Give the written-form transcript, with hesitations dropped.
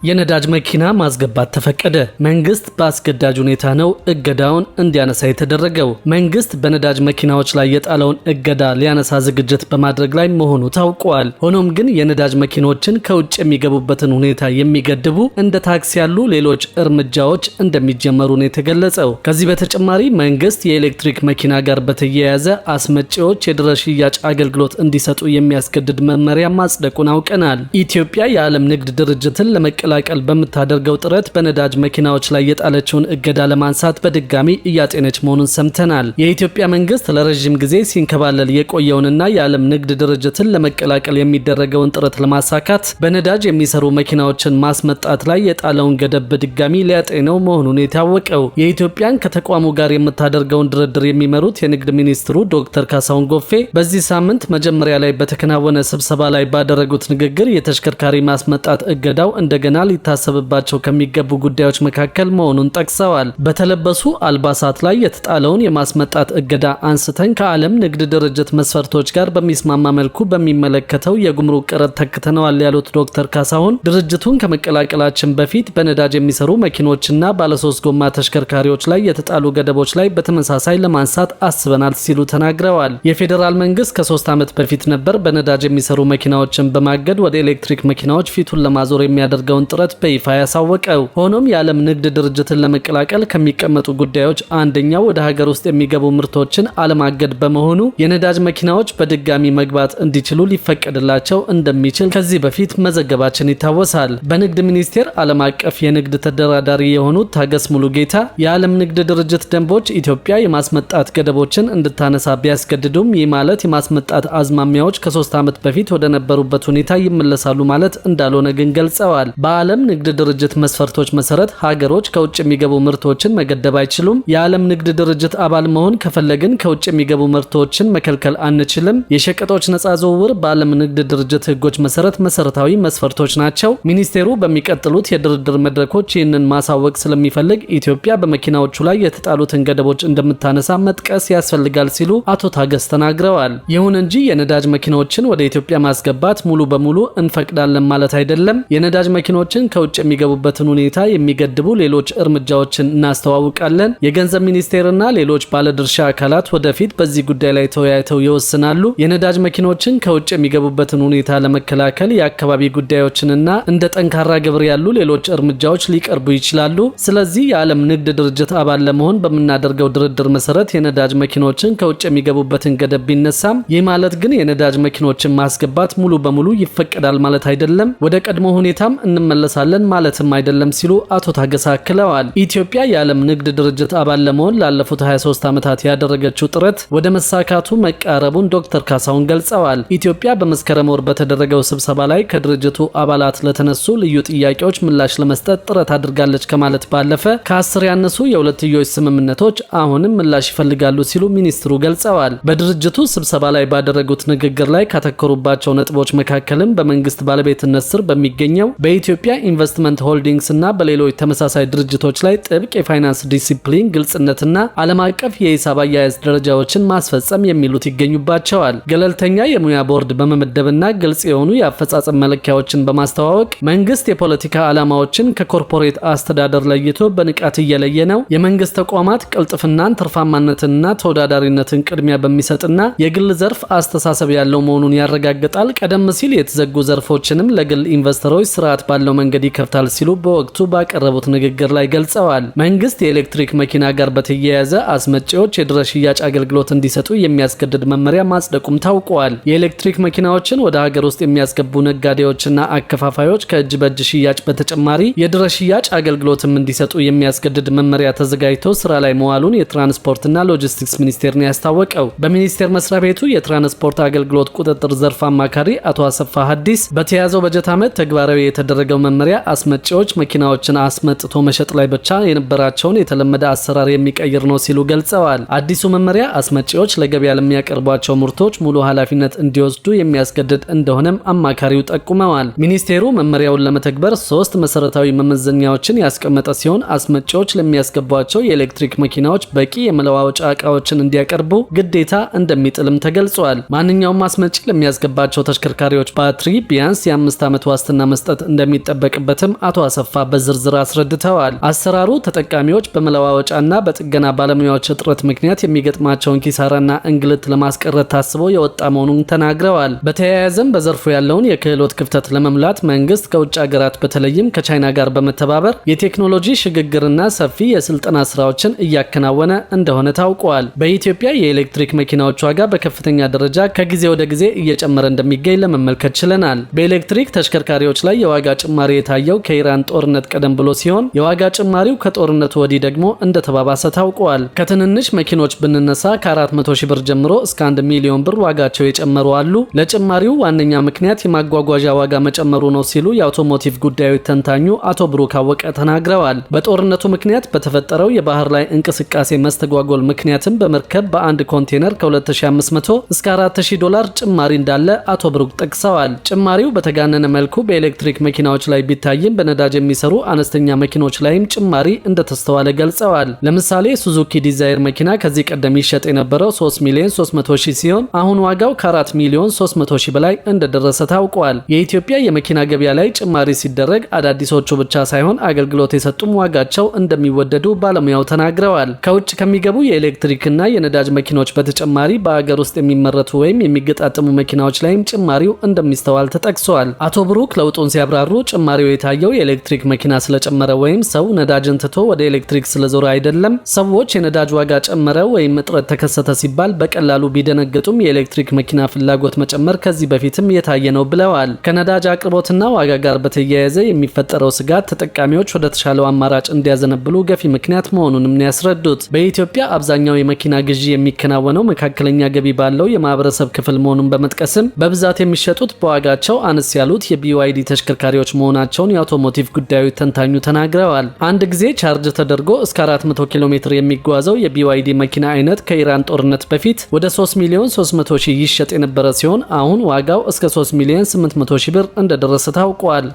የነዳጅ መኪና ማስገባት ተፈቀደ። መንግስት በአስገዳጅ ሁኔታ ነው እገዳውን እንዲያነሳ የተደረገው። መንግስት በነዳጅ መኪናዎች ላይ የጣለውን እገዳ ሊያነሳ ዝግጅት በማድረግ ላይ መሆኑ ታውቋል። ሆኖም ግን የነዳጅ መኪኖችን ከውጭ የሚገቡበትን ሁኔታ የሚገድቡ እንደ ታክስ ያሉ ሌሎች እርምጃዎች እንደሚጀመሩ ነው የተገለጸው። ከዚህ በተጨማሪ መንግስት የኤሌክትሪክ መኪና ጋር በተያያዘ አስመጪዎች የድህረ ሽያጭ አገልግሎት እንዲሰጡ የሚያስገድድ መመሪያ ማጽደቁን አውቀናል። ኢትዮጵያ የዓለም ንግድ ድርጅትን ለመቀላቀል በምታደርገው ጥረት በነዳጅ መኪናዎች ላይ የጣለችውን እገዳ ለማንሳት በድጋሚ እያጤነች መሆኑን ሰምተናል። የኢትዮጵያ መንግስት ለረጅም ጊዜ ሲንከባለል የቆየውንና የዓለም ንግድ ድርጅትን ለመቀላቀል የሚደረገውን ጥረት ለማሳካት በነዳጅ የሚሰሩ መኪናዎችን ማስመጣት ላይ የጣለውን ገደብ በድጋሚ ሊያጤነው መሆኑን የታወቀው የኢትዮጵያን ከተቋሙ ጋር የምታደርገውን ድርድር የሚመሩት የንግድ ሚኒስትሩ ዶክተር ካሳሁን ጎፌ በዚህ ሳምንት መጀመሪያ ላይ በተከናወነ ስብሰባ ላይ ባደረጉት ንግግር የተሽከርካሪ ማስመጣት እገዳው እንደገና ሊታሰብባቸው ከሚገቡ ጉዳዮች መካከል መሆኑን ጠቅሰዋል። በተለበሱ አልባሳት ላይ የተጣለውን የማስመጣት እገዳ አንስተን ከዓለም ንግድ ድርጅት መስፈርቶች ጋር በሚስማማ መልኩ በሚመለከተው የጉምሩክ ቀረጥ ተክተነዋል ያሉት ዶክተር ካሳሁን ድርጅቱን ከመቀላቀላችን በፊት በነዳጅ የሚሰሩ መኪኖችና ባለሶስት ጎማ ተሽከርካሪዎች ላይ የተጣሉ ገደቦች ላይ በተመሳሳይ ለማንሳት አስበናል ሲሉ ተናግረዋል። የፌዴራል መንግስት ከ3 ዓመት በፊት ነበር በነዳጅ የሚሰሩ መኪናዎችን በማገድ ወደ ኤሌክትሪክ መኪናዎች ፊቱን ለማዞር የሚያደርገውን ጥረት በይፋ ያሳወቀው። ሆኖም የዓለም ንግድ ድርጅትን ለመቀላቀል ከሚቀመጡ ጉዳዮች አንደኛው ወደ ሀገር ውስጥ የሚገቡ ምርቶችን አለማገድ በመሆኑ የነዳጅ መኪናዎች በድጋሚ መግባት እንዲችሉ ሊፈቀድላቸው እንደሚችል ከዚህ በፊት መዘገባችን ይታወሳል። በንግድ ሚኒስቴር ዓለም አቀፍ የንግድ ተደራዳሪ የሆኑት ታገስ ሙሉጌታ የዓለም ንግድ ድርጅት ደንቦች ኢትዮጵያ የማስመጣት ገደቦችን እንድታነሳ ቢያስገድዱም ይህ ማለት የማስመጣት አዝማሚያዎች ከ3 ዓመት በፊት ወደ ነበሩበት ሁኔታ ይመለሳሉ ማለት እንዳልሆነ ግን ገልጸዋል። በዓለም ንግድ ድርጅት መስፈርቶች መሰረት ሀገሮች ከውጭ የሚገቡ ምርቶችን መገደብ አይችሉም። የዓለም ንግድ ድርጅት አባል መሆን ከፈለግን ከውጭ የሚገቡ ምርቶችን መከልከል አንችልም። የሸቀጦች ነጻ ዝውውር በዓለም ንግድ ድርጅት ህጎች መሰረት መሰረታዊ መስፈርቶች ናቸው። ሚኒስቴሩ በሚቀጥሉት የድርድር መድረኮች ይህንን ማሳወቅ ስለሚፈልግ ኢትዮጵያ በመኪናዎቹ ላይ የተጣሉትን ገደቦች እንደምታነሳ መጥቀስ ያስፈልጋል ሲሉ አቶ ታገስ ተናግረዋል። ይሁን እንጂ የነዳጅ መኪናዎችን ወደ ኢትዮጵያ ማስገባት ሙሉ በሙሉ እንፈቅዳለን ማለት አይደለም። የነዳጅ መኪኖችን ከውጭ የሚገቡበትን ሁኔታ የሚገድቡ ሌሎች እርምጃዎችን እናስተዋውቃለን። የገንዘብ ሚኒስቴርና ሌሎች ባለድርሻ አካላት ወደፊት በዚህ ጉዳይ ላይ ተወያይተው ይወስናሉ። የነዳጅ መኪኖችን ከውጭ የሚገቡበትን ሁኔታ ለመከላከል የአካባቢ ጉዳዮችንና እንደ ጠንካራ ግብር ያሉ ሌሎች እርምጃዎች ሊቀርቡ ይችላሉ። ስለዚህ የዓለም ንግድ ድርጅት አባል ለመሆን በምናደርገው ድርድር መሰረት የነዳጅ መኪኖችን ከውጭ የሚገቡበትን ገደብ ቢነሳም ይህ ማለት ግን የነዳጅ መኪኖችን ማስገባት ሙሉ በሙሉ ይፈቀዳል ማለት አይደለም። ወደ ቀድሞ ሁኔታም እንመለሳለን ማለትም አይደለም ሲሉ አቶ ታገስ አክለዋል። ኢትዮጵያ የዓለም ንግድ ድርጅት አባል ለመሆን ላለፉት 23 ዓመታት ያደረገችው ጥረት ወደ መሳካቱ መቃረቡን ዶክተር ካሳሁን ገልጸዋል። ኢትዮጵያ በመስከረም ወር በተደረገው ስብሰባ ላይ ከድርጅቱ አባላት ለተነሱ ልዩ ጥያቄዎች ምላሽ ለመስጠት ጥረት አድርጋለች ከማለት ባለፈ ከ10 ያነሱ የሁለትዮሽ ስምምነቶች አሁንም ምላሽ ይፈልጋሉ ሲሉ ሚኒስትሩ ገልጸዋል። በድርጅቱ ስብሰባ ላይ ባደረጉት ንግግር ላይ ካተኮሩባቸው ነጥቦች መካከልም በመንግስት ባለቤትነት ስር በሚገኘው በኢትዮጵያ ኢንቨስትመንት ሆልዲንግስ እና በሌሎች ተመሳሳይ ድርጅቶች ላይ ጥብቅ የፋይናንስ ዲሲፕሊን፣ ግልጽነትና ዓለም አቀፍ የሂሳብ አያያዝ ደረጃዎችን ማስፈጸም የሚሉት ይገኙባቸዋል። ገለልተኛ የሙያ ቦርድ በመመደብና ግልጽ የሆኑ የአፈጻጸም መለኪያዎችን በማስተዋወቅ መንግስት የፖለቲካ ዓላማዎችን ከኮርፖሬት አስተዳደር ለይቶ በንቃት እየለየ ነው። የመንግስት ተቋማት ቅልጥፍናን፣ ትርፋማነትንና ተወዳዳሪነትን ቅድሚያ በሚሰጥና የግል ዘርፍ አስተሳሰብ ያለው መሆኑን ያረጋግጣል። ቀደም ሲል የተዘጉ ዘርፎችንም ለግል ኢንቨስተሮች ስርዓት ባለው መንገድ ይከፍታል ሲሉ በወቅቱ ባቀረቡት ንግግር ላይ ገልጸዋል። መንግስት የኤሌክትሪክ መኪና ጋር በተያያዘ አስመጪዎች የድህረ ሽያጭ አገልግሎት እንዲሰጡ የሚያስገድድ መመሪያ ማጽደቁም ታውቋል። የኤሌክትሪክ መኪናዎችን ወደ ሀገር ውስጥ የሚያስገቡ ነጋዴዎችና አከፋፋዮች ከእጅ በእጅ ሽያጭ በተጨማሪ የድህረ ሽያጭ አገልግሎትም እንዲሰጡ የሚያስገድድ መመሪያ ተዘጋጅቶ ስራ ላይ መዋሉን የትራንስፖርትና ሎጂስቲክስ ሚኒስቴር ነው ያስታወቀው። በሚኒስቴር መስሪያ ቤቱ የትራንስፖርት አገልግሎት ቁጥጥር ዘርፍ አማካሪ አቶ አሰፋ ሀዲስ በተያዘው በጀት ዓመት ተግባራዊ የተደረገው መመሪያ አስመጪዎች መኪናዎችን አስመጥቶ መሸጥ ላይ ብቻ የነበራቸውን የተለመደ አሰራር የሚቀይር ነው ሲሉ ገልጸዋል። አዲሱ መመሪያ አስመጪዎች ለገበያ ለሚያቀርቧቸው ምርቶች ሙሉ ኃላፊነት እንዲወስዱ የሚያስገድድ እንደሆነም አማካሪው ጠቁመዋል። ሚኒስቴሩ መመሪያውን ለመተግበር 3 መሰረታዊ መመዘኛዎችን ያስቀመጠ ሲሆን አስመጪዎች ለሚያስገቧቸው የኤሌክትሪክ መኪናዎች በቂ የመለዋወጫ ዕቃዎችን እንዲያቀርቡ ግዴታ እንደሚጥልም ተገልጿል። ማንኛውም አስመጪ ለሚያስገባቸው ተሽከርካሪዎች ባትሪ ቢያንስ የ5 ዓመት ዋስትና መስጠት እንደሚጠበቅ እንደሚጠበቅበትም አቶ አሰፋ በዝርዝር አስረድተዋል። አሰራሩ ተጠቃሚዎች በመለዋወጫና በጥገና ባለሙያዎች እጥረት ምክንያት የሚገጥማቸውን ኪሳራና እንግልት ለማስቀረት ታስቦ የወጣ መሆኑን ተናግረዋል። በተያያዘም በዘርፉ ያለውን የክህሎት ክፍተት ለመሙላት መንግስት ከውጭ ሀገራት በተለይም ከቻይና ጋር በመተባበር የቴክኖሎጂ ሽግግርና ሰፊ የስልጠና ስራዎችን እያከናወነ እንደሆነ ታውቋል። በኢትዮጵያ የኤሌክትሪክ መኪናዎች ዋጋ በከፍተኛ ደረጃ ከጊዜ ወደ ጊዜ እየጨመረ እንደሚገኝ ለመመልከት ችለናል። በኤሌክትሪክ ተሽከርካሪዎች ላይ የዋጋ ጭማሪ የታየው ከኢራን ጦርነት ቀደም ብሎ ሲሆን የዋጋ ጭማሪው ከጦርነቱ ወዲህ ደግሞ እንደተባባሰ ታውቋል። ከትንንሽ መኪኖች ብንነሳ ከ400 ሺህ ብር ጀምሮ እስከ 1 ሚሊዮን ብር ዋጋቸው የጨመሩ አሉ። ለጭማሪው ዋነኛ ምክንያት የማጓጓዣ ዋጋ መጨመሩ ነው ሲሉ የአውቶሞቲቭ ጉዳዮች ተንታኙ አቶ ብሩክ አወቀ ተናግረዋል። በጦርነቱ ምክንያት በተፈጠረው የባህር ላይ እንቅስቃሴ መስተጓጎል ምክንያትም በመርከብ በአንድ ኮንቴነር ከ2500 እስከ 4000 ዶላር ጭማሪ እንዳለ አቶ ብሩክ ጠቅሰዋል። ጭማሪው በተጋነነ መልኩ በኤሌክትሪክ መኪናዎች ላይ ቢታይም በነዳጅ የሚሰሩ አነስተኛ መኪኖች ላይም ጭማሪ እንደተስተዋለ ገልጸዋል። ለምሳሌ ሱዙኪ ዲዛይር መኪና ከዚህ ቀደም ይሸጥ የነበረው 3 ሚሊዮን 300 ሺህ ሲሆን አሁን ዋጋው ከ4 ሚሊዮን 300 ሺህ በላይ እንደደረሰ ታውቋል። የኢትዮጵያ የመኪና ገበያ ላይ ጭማሪ ሲደረግ አዳዲሶቹ ብቻ ሳይሆን አገልግሎት የሰጡም ዋጋቸው እንደሚወደዱ ባለሙያው ተናግረዋል። ከውጭ ከሚገቡ የኤሌክትሪክና የነዳጅ መኪኖች በተጨማሪ በአገር ውስጥ የሚመረቱ ወይም የሚገጣጠሙ መኪናዎች ላይም ጭማሪው እንደሚስተዋል ተጠቅሷል። አቶ ብሩክ ለውጡን ሲያብራሩ ጭማሪው የታየው የኤሌክትሪክ መኪና ስለጨመረ ወይም ሰው ነዳጅን ትቶ ወደ ኤሌክትሪክ ስለዞረ አይደለም። ሰዎች የነዳጅ ዋጋ ጨመረ ወይም እጥረት ተከሰተ ሲባል በቀላሉ ቢደነገጡም የኤሌክትሪክ መኪና ፍላጎት መጨመር ከዚህ በፊትም የታየ ነው ብለዋል። ከነዳጅ አቅርቦትና ዋጋ ጋር በተያያዘ የሚፈጠረው ስጋት ተጠቃሚዎች ወደ ተሻለው አማራጭ እንዲያዘነብሉ ገፊ ምክንያት መሆኑንም ነው ያስረዱት። በኢትዮጵያ አብዛኛው የመኪና ግዢ የሚከናወነው መካከለኛ ገቢ ባለው የማህበረሰብ ክፍል መሆኑን በመጥቀስም በብዛት የሚሸጡት በዋጋቸው አነስ ያሉት የቢዋይዲ ተሽከርካሪዎች መሆናቸውን የአውቶሞቲቭ ጉዳዮች ተንታኙ ተናግረዋል። አንድ ጊዜ ቻርጅ ተደርጎ እስከ 400 ኪሎ ሜትር የሚጓዘው የቢዋይዲ መኪና አይነት ከኢራን ጦርነት በፊት ወደ 3 ሚሊዮን 300 ሺህ ይሸጥ የነበረ ሲሆን አሁን ዋጋው እስከ 3 ሚሊዮን 800 ሺህ ብር እንደደረሰ ታውቋል።